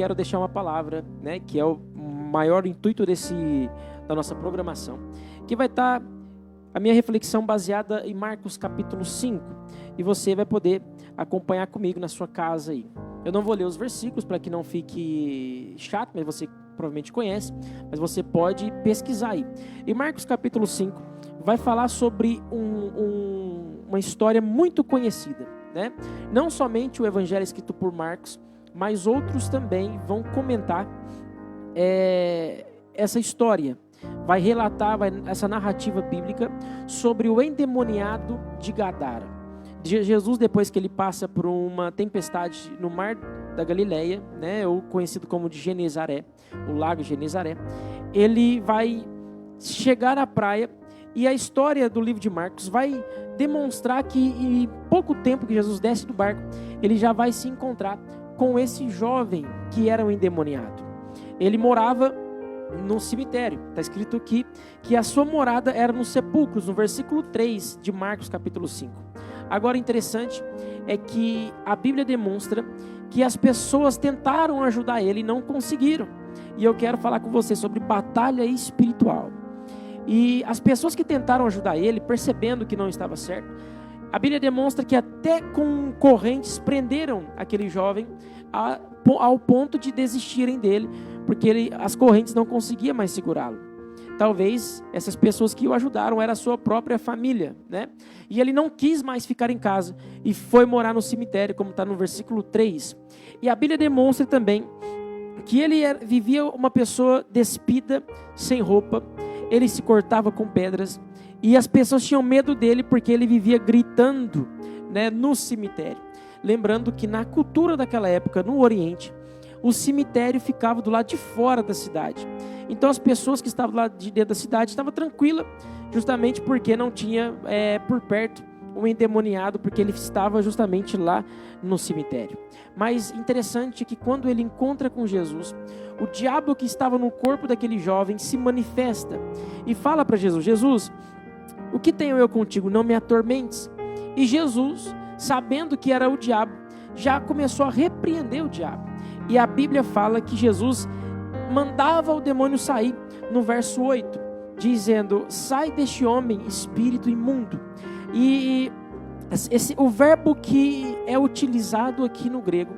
quero deixar uma palavra, né, que é o maior intuito da nossa programação, que vai estar a minha reflexão baseada em Marcos capítulo 5, e você vai poder acompanhar comigo na sua casa aí. Eu não vou ler os versículos para que não fique chato, mas você provavelmente conhece, mas você pode pesquisar aí. Em Marcos capítulo 5, vai falar sobre uma história muito conhecida, né? Não somente o evangelho escrito por Marcos, mas outros também vão comentar essa história. Vai relatar essa narrativa bíblica sobre o endemoniado de Gadara. Jesus, depois que ele passa por uma tempestade no mar da Galileia, né, ou conhecido como de Genezaré, o lago Genezaré, ele vai chegar à praia, e a história do livro de Marcos vai demonstrar que em pouco tempo que Jesus desce do barco, ele já vai se encontrar com esse jovem que era um endemoniado. Ele morava no cemitério. Está escrito aqui que a sua morada era nos sepulcros, no versículo 3 de Marcos capítulo 5. Agora, interessante é que a Bíblia demonstra que as pessoas tentaram ajudar ele e não conseguiram. E eu quero falar com você sobre batalha espiritual. E as pessoas que tentaram ajudar ele, percebendo que não estava certo, a Bíblia demonstra que até com correntes prenderam aquele jovem ao ponto de desistirem dele, porque as correntes não conseguiam mais segurá-lo. Talvez essas pessoas que o ajudaram era a sua própria família, né? E ele não quis mais ficar em casa e foi morar no cemitério, como está no versículo 3. E a Bíblia demonstra também que ele vivia uma pessoa despida, sem roupa, ele se cortava com pedras, e as pessoas tinham medo dele porque ele vivia gritando, né, no cemitério. Lembrando que na cultura daquela época, no Oriente, o cemitério ficava do lado de fora da cidade. Então as pessoas que estavam lá de dentro da cidade estavam tranquilas, justamente porque não tinha por perto um endemoniado, porque ele estava justamente lá no cemitério. Mas interessante é que quando ele encontra com Jesus, o diabo que estava no corpo daquele jovem se manifesta e fala para Jesus: Jesus, o que tenho eu contigo? Não me atormentes. E Jesus, sabendo que era o diabo, já começou a repreender o diabo. E a Bíblia fala que Jesus mandava o demônio sair, no verso 8, dizendo: sai deste homem, espírito imundo. E o verbo que é utilizado aqui no grego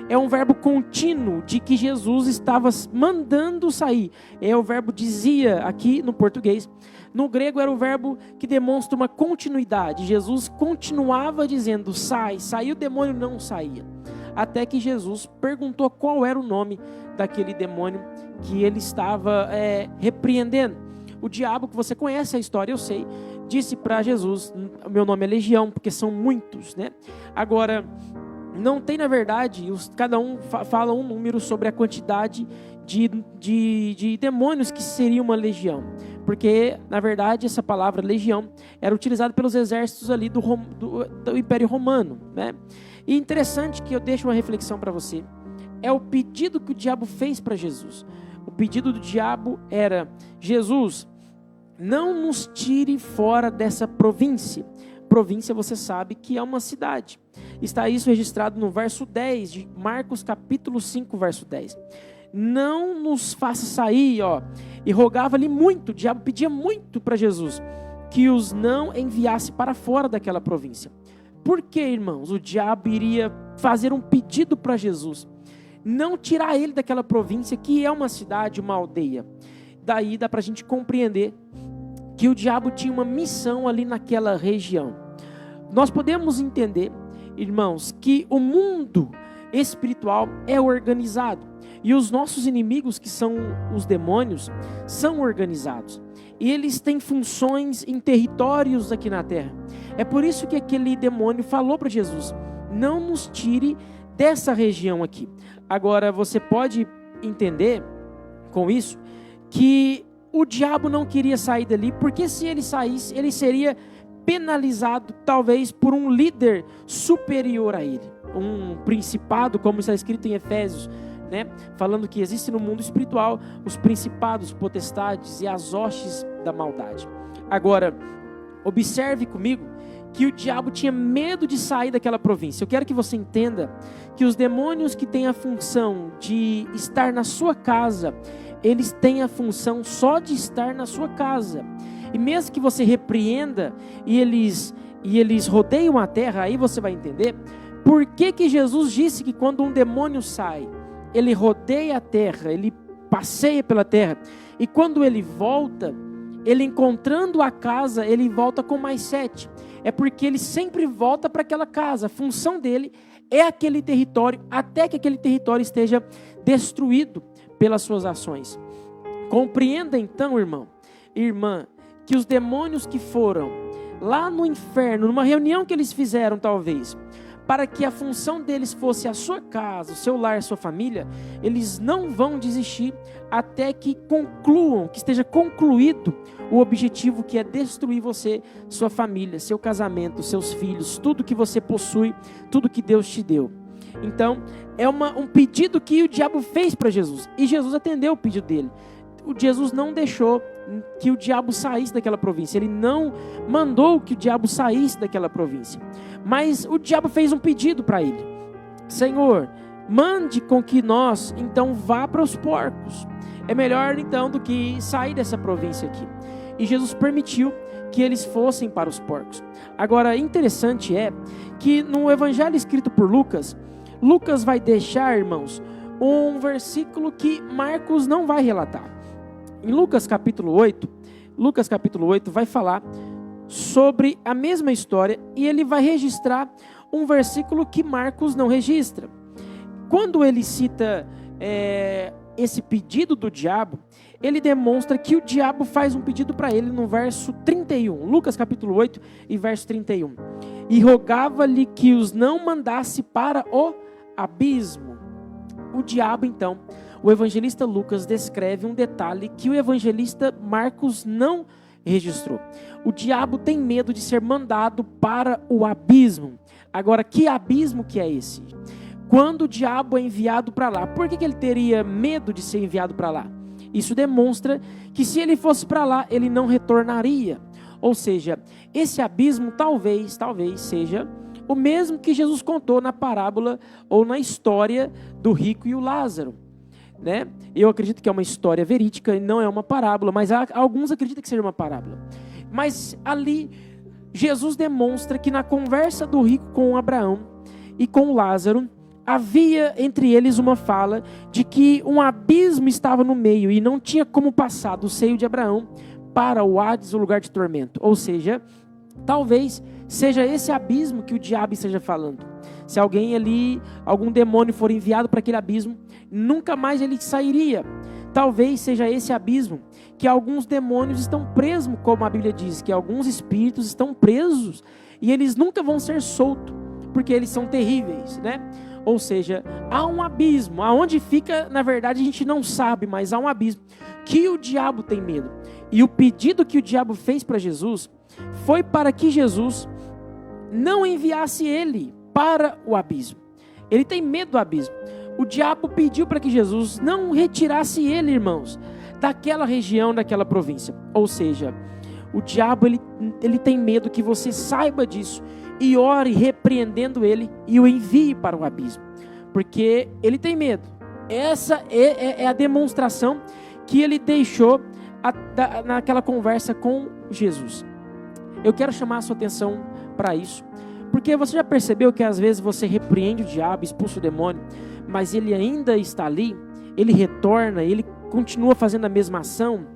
é um verbo contínuo, de que Jesus estava mandando sair. É o verbo dizia aqui no português. No grego era o verbo que demonstra uma continuidade. Jesus continuava dizendo: sai, o demônio não saía. Até que Jesus perguntou qual era o nome daquele demônio que ele estava repreendendo. O diabo, que você conhece a história, eu sei, disse para Jesus: meu nome é Legião, porque são muitos, né? Agora, não tem, na verdade, cada um fala um número sobre a quantidade de demônios que seria uma legião. Porque, na verdade, essa palavra legião era utilizada pelos exércitos ali do Império Romano, né? E interessante que eu deixo uma reflexão para você. É o pedido que o diabo fez para Jesus. O pedido do diabo era: Jesus, não nos tire fora dessa província. Província, você sabe que é uma cidade. Está isso registrado no verso 10 de Marcos capítulo 5, verso 10. Não nos faça sair, e rogava-lhe muito, o diabo pedia muito para Jesus, que os não enviasse para fora daquela província. Por que, irmãos, o diabo iria fazer um pedido para Jesus? Não tirar ele daquela província, que é uma cidade, uma aldeia. Daí dá para a gente compreender que o diabo tinha uma missão ali naquela região. Nós podemos entender, irmãos, que o mundo espiritual é organizado. E os nossos inimigos, que são os demônios, são organizados. E eles têm funções em territórios aqui na terra. É por isso que aquele demônio falou para Jesus: não nos tire dessa região aqui. Agora, você pode entender com isso que o diabo não queria sair dali, porque se ele saísse, ele seria penalizado talvez por um líder superior a ele, um principado, como está escrito em Efésios, né? Falando que existe no mundo espiritual os principados, potestades e as hostes da maldade. Agora, observe comigo que o diabo tinha medo de sair daquela província. Eu quero que você entenda que os demônios que têm a função de estar na sua casa, eles têm a função só de estar na sua casa. E mesmo que você repreenda e eles rodeiam a terra, aí você vai entender por que Jesus disse que quando um demônio sai, ele rodeia a terra, ele passeia pela terra, e quando ele volta, ele encontrando a casa, ele volta com mais 7. É porque ele sempre volta para aquela casa. A função dele é aquele território, até que aquele território esteja destruído pelas suas ações. Compreenda então, irmão, irmã, que os demônios que foram lá no inferno, numa reunião que eles fizeram talvez, para que a função deles fosse a sua casa, o seu lar, a sua família, eles não vão desistir até que concluam, que esteja concluído o objetivo, que é destruir você, sua família, seu casamento, seus filhos, tudo que você possui, tudo que Deus te deu. Então, é um pedido que o diabo fez para Jesus, e Jesus atendeu o pedido dele. O Jesus não deixou que o diabo saísse daquela província, ele não mandou que o diabo saísse daquela província, mas o diabo fez um pedido para ele: Senhor, mande com que nós então vá para os porcos, é melhor então do que sair dessa província aqui. E Jesus permitiu que eles fossem para os porcos. Agora, interessante é que no evangelho escrito por Lucas, Lucas vai deixar, irmãos, um versículo que Marcos não vai relatar. Em Lucas capítulo 8 vai falar sobre a mesma história, e ele vai registrar um versículo que Marcos não registra. Quando ele cita esse pedido do diabo, ele demonstra que o diabo faz um pedido para ele no verso 31. Lucas capítulo 8 e verso 31. E rogava-lhe que os não mandasse para o abismo. O diabo, então, o evangelista Lucas descreve um detalhe que o evangelista Marcos não registrou. O diabo tem medo de ser mandado para o abismo. Agora, que abismo que é esse? Quando o diabo é enviado para lá, por que ele teria medo de ser enviado para lá? Isso demonstra que se ele fosse para lá, ele não retornaria. Ou seja, esse abismo talvez seja o mesmo que Jesus contou na parábola ou na história do rico e o Lázaro, né? Eu acredito que é uma história verídica e não é uma parábola, mas alguns acreditam que seja uma parábola. Mas ali Jesus demonstra que na conversa do rico com Abraão e com Lázaro, havia entre eles uma fala de que um abismo estava no meio e não tinha como passar do seio de Abraão para o Hades, o lugar de tormento. Ou seja, talvez seja esse abismo que o diabo esteja falando. Se alguém ali, algum demônio for enviado para aquele abismo, nunca mais ele sairia. Talvez seja esse abismo que alguns demônios estão presos, como a Bíblia diz, que alguns espíritos estão presos e eles nunca vão ser soltos, porque eles são terríveis, né? Ou seja, há um abismo, aonde fica, na verdade a gente não sabe, mas há um abismo que o diabo tem medo. E o pedido que o diabo fez para Jesus foi para que Jesus não enviasse ele para o abismo. Ele tem medo do abismo. O diabo pediu para que Jesus não retirasse ele, irmãos, daquela região, daquela província. Ou seja, o diabo ele tem medo que você saiba disso e ore repreendendo ele e o envie para o abismo, porque ele tem medo. Essa é a demonstração que ele deixou naquela conversa com Jesus. Eu quero chamar a sua atenção para isso, porque você já percebeu que às vezes você repreende o diabo, expulsa o demônio, mas ele ainda está ali, ele retorna, ele continua fazendo a mesma ação.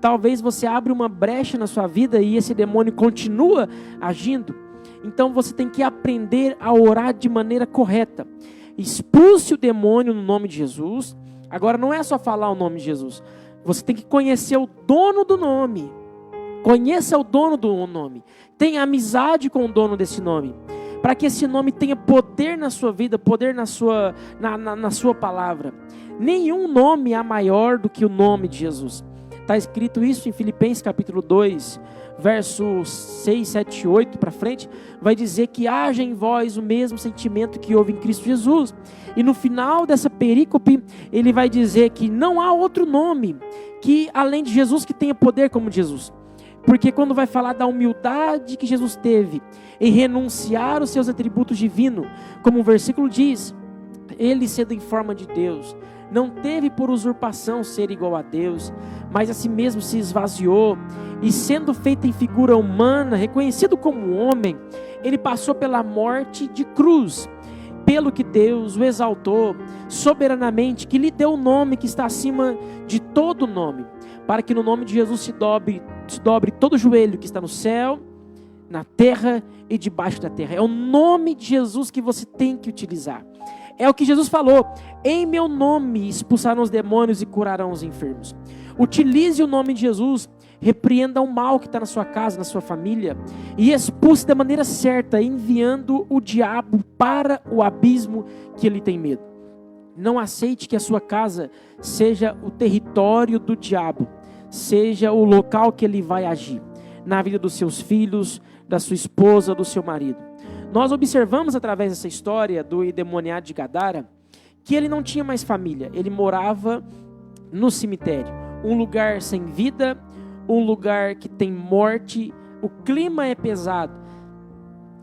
Talvez você abra uma brecha na sua vida e esse demônio continua agindo. Então você tem que aprender a orar de maneira correta. Expulse o demônio no nome de Jesus. Agora não é só falar o nome de Jesus. Você tem que conhecer o dono do nome. Conheça o dono do nome. Tenha amizade com o dono desse nome. Para que esse nome tenha poder na sua vida, poder na sua palavra. Nenhum nome é maior do que o nome de Jesus. Está escrito isso em Filipenses capítulo 2, versos 6, 7 e 8 para frente. Vai dizer que haja em vós o mesmo sentimento que houve em Cristo Jesus. E no final dessa perícope, ele vai dizer que não há outro nome que além de Jesus que tenha poder como Jesus. Porque quando vai falar da humildade que Jesus teve em renunciar os seus atributos divinos, como o versículo diz, ele sendo em forma de Deus, não teve por usurpação ser igual a Deus, mas a si mesmo se esvaziou, e sendo feito em figura humana, reconhecido como homem, ele passou pela morte de cruz, pelo que Deus o exaltou soberanamente, que lhe deu o nome que está acima de todo nome, para que no nome de Jesus se dobre todo o joelho que está no céu, na terra e debaixo da terra. É o nome de Jesus que você tem que utilizar. É o que Jesus falou: em meu nome expulsarão os demônios e curarão os enfermos. Utilize o nome de Jesus, repreenda o mal que está na sua casa, na sua família, e expulse da maneira certa, enviando o diabo para o abismo que ele tem medo. Não aceite que a sua casa seja o território do diabo, seja o local que ele vai agir, na vida dos seus filhos, da sua esposa, do seu marido. Nós observamos através dessa história do endemoniado de Gadara, que ele não tinha mais família, ele morava no cemitério, um lugar sem vida, um lugar que tem morte, o clima é pesado,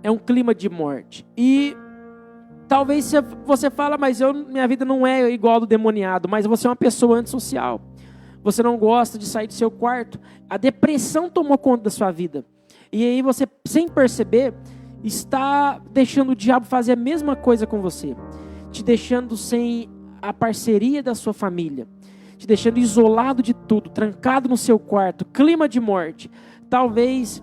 é um clima de morte. E talvez você fala, mas minha vida não é igual ao do demoniado, mas você é uma pessoa antissocial, você não gosta de sair do seu quarto, a depressão tomou conta da sua vida, e aí você, sem perceber, está deixando o diabo fazer a mesma coisa com você, te deixando sem a parceria da sua família, te deixando isolado de tudo, trancado no seu quarto, clima de morte. Talvez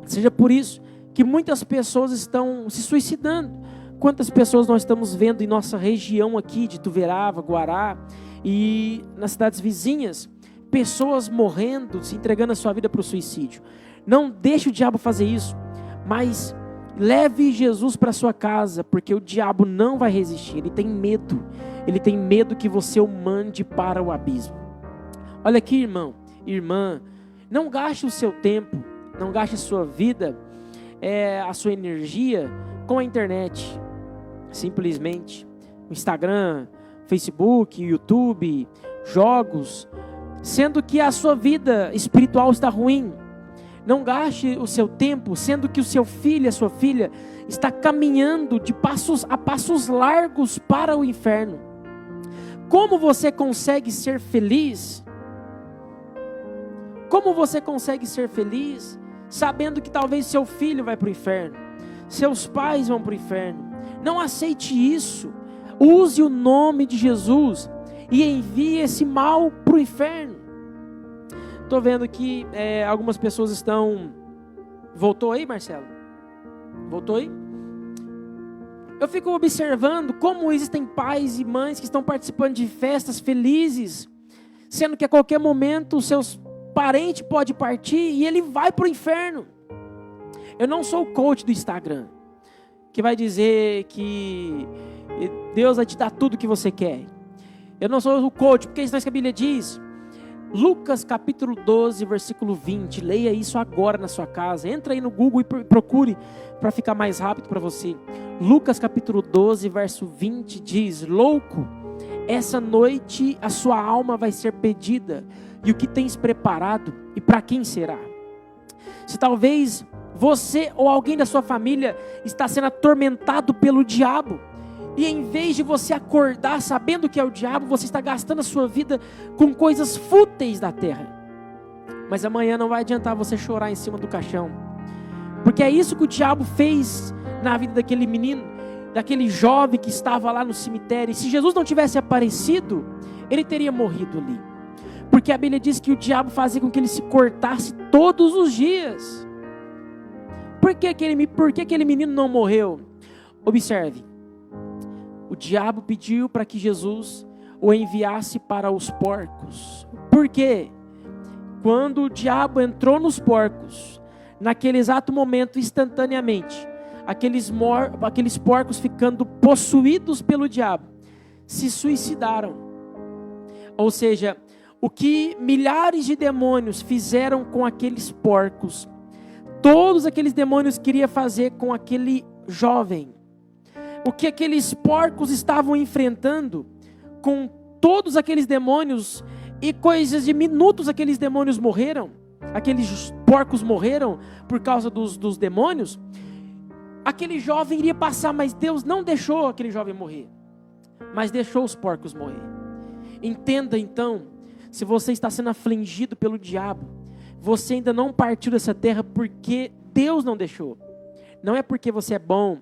seja por isso que muitas pessoas estão se suicidando. Quantas pessoas nós estamos vendo em nossa região aqui de Ituverava, Guará e nas cidades vizinhas, pessoas morrendo, se entregando a sua vida para o suicídio. Não deixe o diabo fazer isso, mas leve Jesus para sua casa, porque o diabo não vai resistir, ele tem medo que você o mande para o abismo. Olha aqui, irmão, irmã, não gaste o seu tempo, não gaste a sua vida, a sua energia com a internet, simplesmente, Instagram, Facebook, YouTube, jogos, sendo que a sua vida espiritual está ruim. Não gaste o seu tempo, sendo que o seu filho, a sua filha, está caminhando a passos largos para o inferno. Como você consegue ser feliz? Como você consegue ser feliz sabendo que talvez seu filho vai para o inferno? Seus pais vão para o inferno? Não aceite isso. Use o nome de Jesus e envie esse mal para o inferno. Estou vendo que algumas pessoas estão... Voltou aí, Marcelo? Voltou aí? Eu fico observando como existem pais e mães que estão participando de festas felizes, sendo que a qualquer momento os seus parentes podem partir e ele vai para o inferno. Eu não sou o coach do Instagram, que vai dizer que Deus vai te dar tudo o que você quer. Eu não sou o coach, porque isso que a Bíblia diz... Lucas capítulo 12, versículo 20, leia isso agora na sua casa, entra aí no Google e procure para ficar mais rápido para você. Lucas capítulo 12, verso 20 diz: louco, essa noite a sua alma vai ser pedida, e o que tens preparado, e para quem será? Se talvez você ou alguém da sua família está sendo atormentado pelo diabo, e em vez de você acordar sabendo que é o diabo, você está gastando a sua vida com coisas fúteis da terra. Mas amanhã não vai adiantar você chorar em cima do caixão, porque é isso que o diabo fez na vida daquele menino, daquele jovem que estava lá no cemitério. E se Jesus não tivesse aparecido, ele teria morrido ali, porque a Bíblia diz que o diabo fazia com que ele se cortasse todos os dias. Por que aquele menino não morreu? Observe. O diabo pediu para que Jesus o enviasse para os porcos. Por quê? Quando o diabo entrou nos porcos, naquele exato momento, instantaneamente, aqueles porcos ficando possuídos pelo diabo, se suicidaram. Ou seja, o que milhares de demônios fizeram com aqueles porcos, todos aqueles demônios queriam fazer com aquele jovem. O que aqueles porcos estavam enfrentando com todos aqueles demônios, e coisas de minutos aqueles demônios morreram. aqueles porcos morreram por causa dos demônios, aquele jovem iria passar, mas Deus não deixou aquele jovem morrer, mas deixou os porcos morrer. Entenda então, se você está sendo afligido pelo diabo, você ainda não partiu dessa terra porque Deus não deixou. Não é porque você é bom,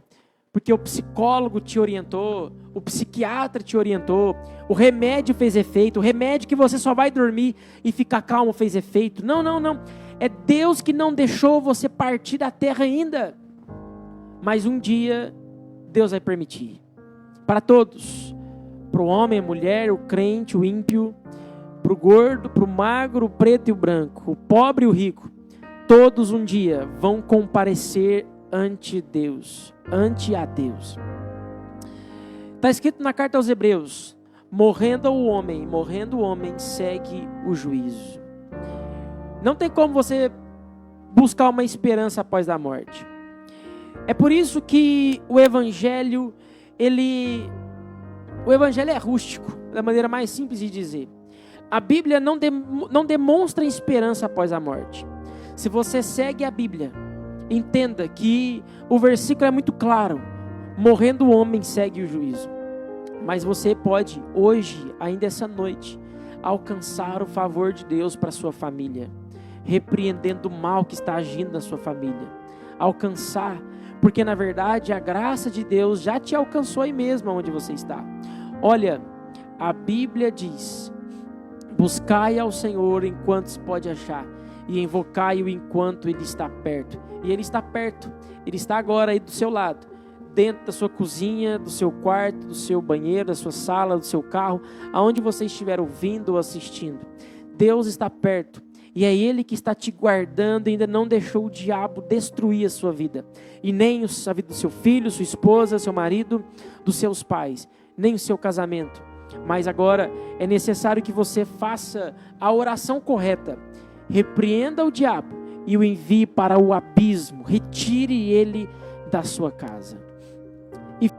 porque o psicólogo te orientou, o psiquiatra te orientou, o remédio fez efeito, o remédio que você só vai dormir e ficar calmo fez efeito. Não, não, não. É Deus que não deixou você partir da terra ainda. Mas um dia, Deus vai permitir. Para todos. Para o homem, a mulher, o crente, o ímpio, para o gordo, para o magro, o preto e o branco, o pobre e o rico. Todos um dia vão comparecer ante Deus, ante a Deus. Está escrito na carta aos Hebreus: morrendo o homem, segue o juízo. Não tem como você buscar uma esperança após a morte. É por isso que o Evangelho é rústico, da maneira mais simples de dizer. A Bíblia não demonstra esperança após a morte. Se você segue a Bíblia, entenda que o versículo é muito claro: morrendo o homem segue o juízo. Mas você pode hoje, ainda essa noite, alcançar o favor de Deus para a sua família, repreendendo o mal que está agindo na sua família. Alcançar, porque na verdade a graça de Deus já te alcançou aí mesmo onde você está. Olha, a Bíblia diz: buscai ao Senhor enquanto se pode achar, e invocai-o enquanto Ele está perto. E Ele está perto, Ele está agora aí do seu lado, dentro da sua cozinha, do seu quarto, do seu banheiro, da sua sala, do seu carro, aonde você estiver ouvindo ou assistindo. Deus está perto, e é Ele que está te guardando e ainda não deixou o diabo destruir a sua vida, e nem a vida do seu filho, sua esposa, seu marido, dos seus pais, nem o seu casamento. Mas agora é necessário que você faça a oração correta. Repreenda o diabo e o envie para o abismo. Retire ele da sua casa. E